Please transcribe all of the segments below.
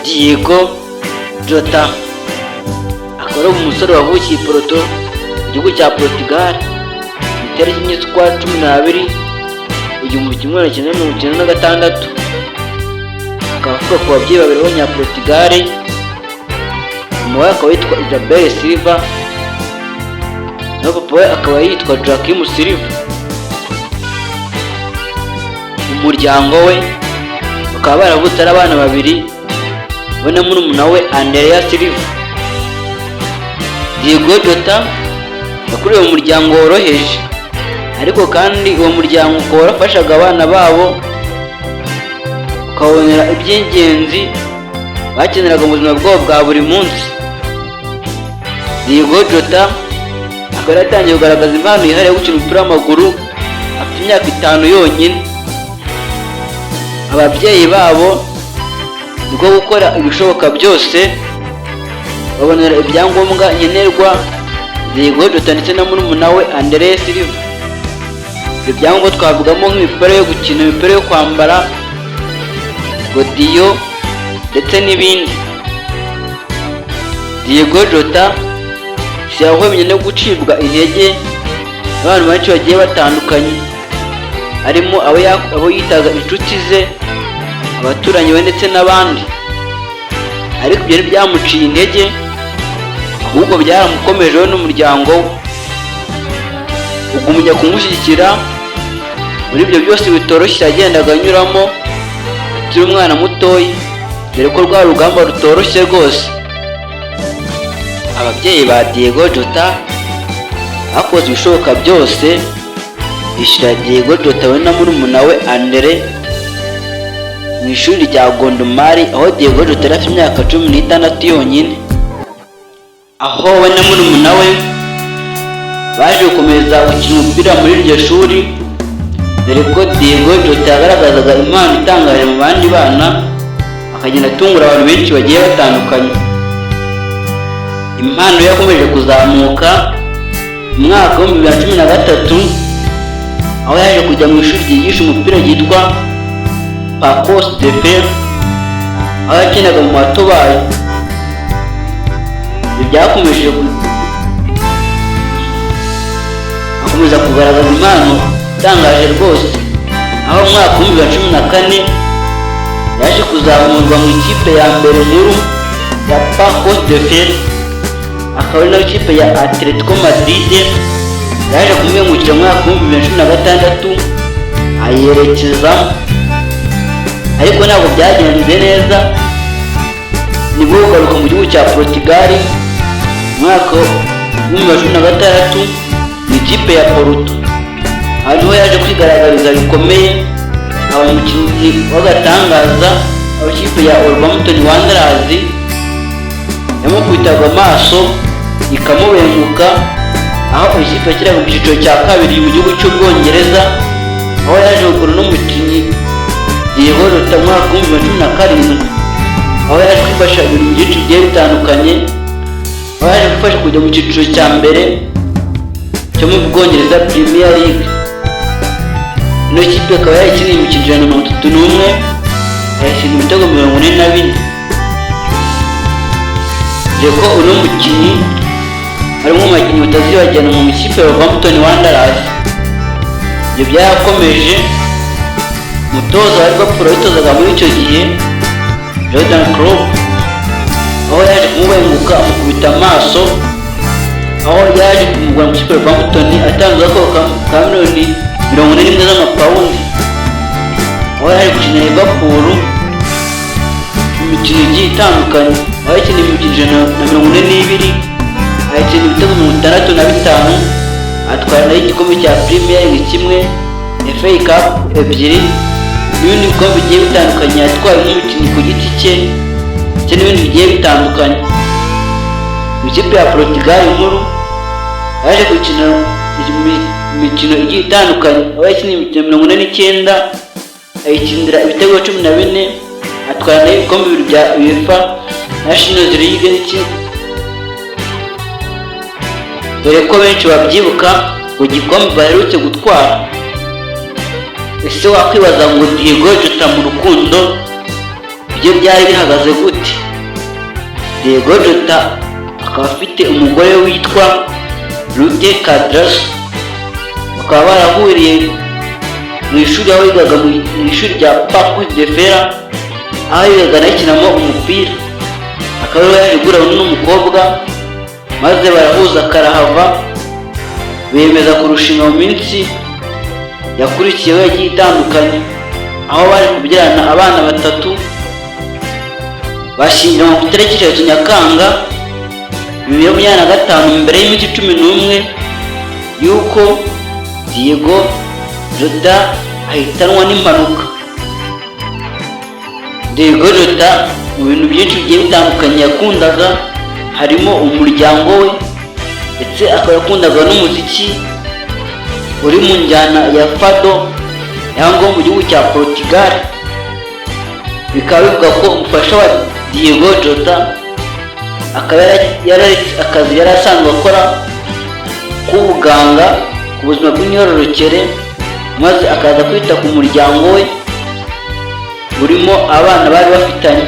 Diego Jota, akaba ari umusore wavukiye Porto mu gihugu cya Portugal ku itariki enye z'ukwa 12 1996. Akaba avuga ku babyeyi babiri b'Abanyaportugal, mama we akaba yitwa Isabel Silva naho papa we akaba yitwa Joaquim Silva. Umuryango we bakaba baravutse ari abana babiri, we na murumuna we Andrea Silva. Diego Jota yakuriye mu muryango woroheje, ariko kandi uwo muryango ukaba warafashaga abana babo ukabonera iby'ingenzi bakeneraga mu buzima bwabo bwa buri munsi. Diego Jota akaba yatangiye kugaragaza impano yihariye yo gukina umupira w'amaguru afite imyaka 5 yonyine. Ababyeyi babo nibwo gukora ibishoboka byose babonera ibyangombwa nkenerwa Diego Jota ndetse na murumuna we Andrea Silva. Ibyangombwa twavugamo nk'imipira yo gukina, imipira yo kwambara, godiyo ndetse n'ibindi. Diego Jota yahwemye no gucibwa intege n'abantu benshi bagiye batandukanye, harimo abo yitaga inshuti ze, abaturanyi we ndetse n'abandi. Ariko ibyo ntibyamuciye intege, ahubwo byaramukomejeho n'umuryango we ugumya kumushyigikira muri ibyo byose bitoroshye yagendaga anyuramo akiri umwana mutoya, dore ko rwa rugamba rutoroshye rwose. Ababyeyi ba Diego Jota bakoze ibishoboka byose bishyura Diego Jota we na murumuna we Andre mu ishuri rya Gondomar, aho Diego Jota yari afite imyaka 16 yonyine, aho we na murumuna we baje gukomeza gukina umupira muri iryo shuri, dore ko Diego Jota yagaragazaga impano itangaje mu bandi bana, akagenda atungura abantu benshi bagiye batandukanye. Impano yakomeje kuzamuka mu mwaka wa 2013, aho yaje kujya mu ishuri ryigisha umupira ryitwa Pacos de Fer, aho yakinaga mu bato bayo. Ibyo byakomeje akomeza kugaragaza impano itangaje rwose, aho mu mwaka wa 2014 yaje kuzamurwa mu ikipe ya mbere nkuru ya Pacos de Fer, akaba ari nayo ikipe ya Atletico Madrid yaje kumwengukira mu mwaka wa 2016 ayerekeza, ariko ntabwo byagenze neza. Nibwo kugaruka mu gihugu cya Portugal mu mwaka wa 2016 mu ikipe ya Porto, aho yaje kwigaragariza bikomeye, aba umukinnyi w'agatangaza, aho ikipe ya Wolverhampton Wanderers yamukubitaga amaso ikamubenguka, aho ikipe yakiraga mu cyiciro cya kabiri mu gihugu cy'Ubwongereza, aho yaje kugura n'umukinnyi Diego Jota mu mwaka wa 2017, aho yaje kwifasha ibintu byinshi bigiye bitandukanye, aho yaje gufasha kujya mu cyiciro cya mbere cyo mu Bwongereza Premier League. Ino kipe akaba yakinnye imikino 131, yashinze ibitego 44. Jeko uno mukinnyi harimo umukinnyi utazibagirana mu ikipe ya Wolverhampton Wanderers. Ibyo byakomeje umutoza wa Liverpool witozaga muri icyo gihe Jurgen Klopp, aho yaje kumubenguka amukubita amaso, aho yaje kumugura mu ikipe ya Wolverhampton atanze ko ka miliyoni 41 z'amapawundi, aho yaje gukina Liverpool imikino igiye itandukanye, aho yakina imikino 42, ayakina ibitego 65, atwara nayo igikombe cya Premier League kimwe, FA Cup 2 n'ibindi bikombe bigiye bitandukanye yatwaye nk'umukinnyi ku giti cye n'ibindi bigiye bitandukanye. Mu ikipe ya Portugal nkuru yaje gukina imikino igiye itandukanye, aho yakina imikino 49, ayikinira ibitego 14, atwara nayo ibikombe bibiri bya UEFA Nations League n'iki, dore ko benshi babyibuka ku gikombe baherutse gutwara. Ese wakwibaza ngo Diego Jota mu rukundo ibyo byari bihagaze gute? Diego Jota akaba afite umugore witwa Ruth Cadrasso, bakaba barahuriye mu ishuri aho yigaga mu ishuri rya Paços de Ferreira, aho yigaga anakinamo umupira. Akaba yaje guhura n'umukobwa maze barahuza karahava, bemeza kurushinga mu minsi yakurikiyeho yagiye itandukanye, aho bari kubyarana abana 3 bashyingiranwa ku itariki 3 Nyakanga 2025 mbere y'iminsi 11 y'uko Diego Jota ahitanwa n'impanuka. Diego Jota mu bintu byinshi bigiye bitandukanye yakundaga harimo umuryango we, ndetse akaba yakundaga n'umuziki uri mu njyana ya fado yango mu gihugu cya Portugal. Bikaba bivuga ko umufasha wa Diego Jota akaba yararetse akazi yari asanzwe akora k'ubuganga ku buzima bw'imyororokere, maze akaza kwita ku muryango we urimo abana bari bafitanye.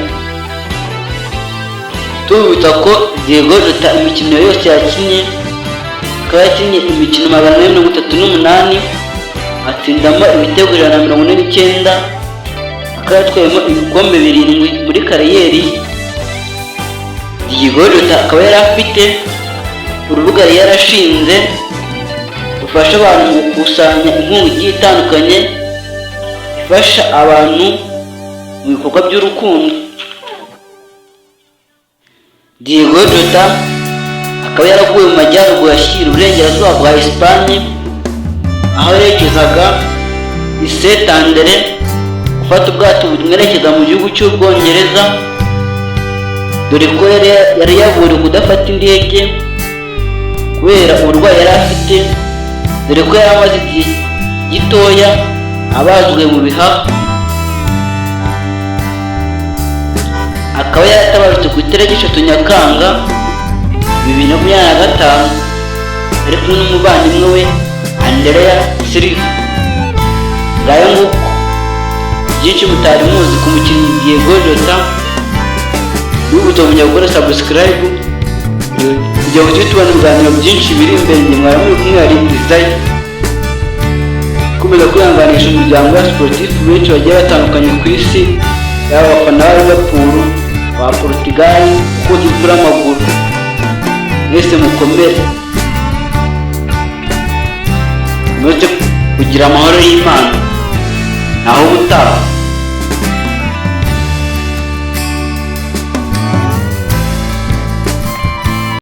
Tubibutsa ko Diego Jota imikino yose yakinnye akaba yakinnye imikino 438, atsindamo ibitego 149, akaba yatwayemo ibikombe 7 muri kariyeri. Diego Jota akaba yari afite urubuga yarashinze rufasha abantu mu gukusanya inkunga igiye itandukanye ifasha abantu mu bikorwa by'urukundo. Diego Jota akaba yaraguye mu majyaruguru ashyira uburengerazuba bwa Espagne, aho yerekezaga i Saint-André gufata ubwato bumwerekeza mu gihugu cy'Ubwongereza, dore ko yari yavuriwe kudafata indege kubera uburwayi yari afite, dore ko yari amaze igihe gitoya abazwe mu bihaha. Akaba yaratabarutse ku itariki 3 Nyakanga 2025 ari kumwe n'umuvandimwe we Andrea Silva. Ngayo nguko byinshi mutari muzi ku mukinnyi Diego Jota. N'ubuto munyagora subscribe kugira ngo tubone ibiganiro byinshi biri imbere. Mwari muri kumwe ari Design, komeza kwihanganisha umuryango wa sportif benshi bagiye batandukanye ku isi, yaba abafana ba Liverpool, ba Portugal, uko dukura amaguru. Mwese mukomere, muze kugira amahoro y'Imana. Naho ubutaha.